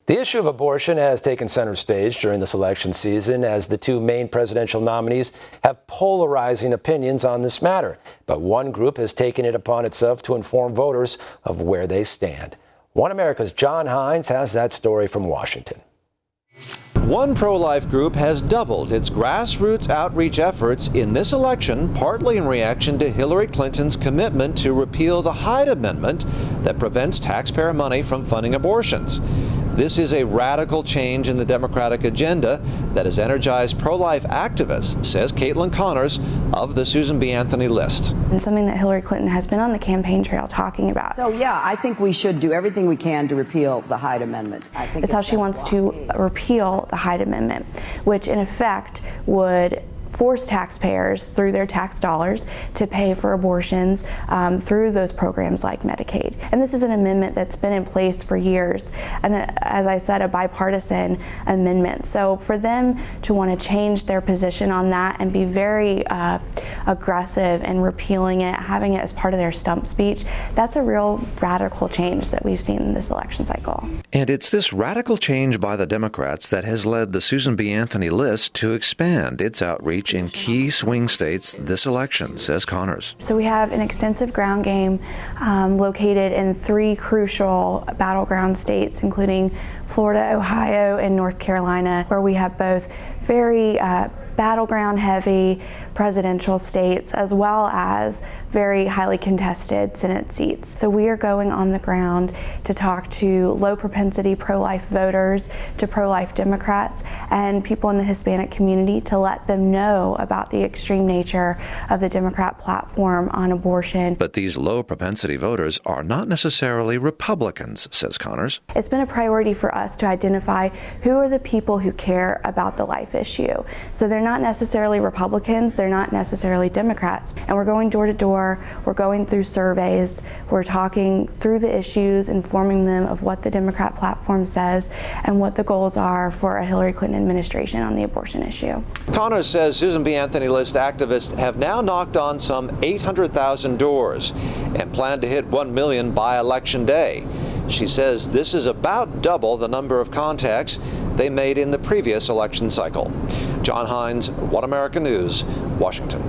The issue of abortion has taken center stage during this election season as the two main presidential nominees have polarizing opinions on this matter. But one group has taken it upon itself to inform voters of where they stand. One America's John Hines has that story from Washington. One pro-life group has doubled its grassroots outreach efforts in this election, partly in reaction to Hillary Clinton's commitment to repeal the Hyde Amendment that prevents taxpayer money from funding abortions. This is a radical change in the Democratic agenda that has energized pro-life activists, says Caitlin Connors of the Susan B. Anthony list. And something that Hillary Clinton has been on the campaign trail talking about. So yeah, I think we should do everything we can to repeal the Hyde Amendment. I think it's how she wants to repeal the Hyde Amendment, which in effect would force taxpayers through their tax dollars to pay for abortions through those programs like Medicaid. And this is an amendment that's been in place for years, and as I said, a bipartisan amendment. So for them to want to change their position on that and be very aggressive in repealing it, having it as part of their stump speech, that's a real radical change that we've seen in this election cycle. And it's this radical change by the Democrats that has led the Susan B. Anthony list to expand its outreach in key swing states this election, says Connors. So we have an extensive ground game located in 3 crucial battleground states, including Florida, Ohio, and North Carolina, where we have both very battleground heavy presidential states as well as very highly contested Senate seats. So we are going on the ground to talk to low propensity pro-life voters, to pro-life Democrats, and people in the Hispanic community to let them know about the extreme nature of the Democrat platform on abortion. But these low propensity voters are not necessarily Republicans, says Connors. It's been a priority for us to identify who are the people who care about the life issue. So they're not necessarily Republicans, they're not necessarily Democrats. And we're going door to door, we're going through surveys, we're talking through the issues, informing them of what the Democrat platform says and what the goals are for a Hillary Clinton administration on the abortion issue. Connors says Susan B. Anthony list activists have now knocked on some 800,000 doors and plan to hit 1 million by Election Day. She says this is about double the number of contacts they made in the previous election cycle. John Hines, One America News, Washington.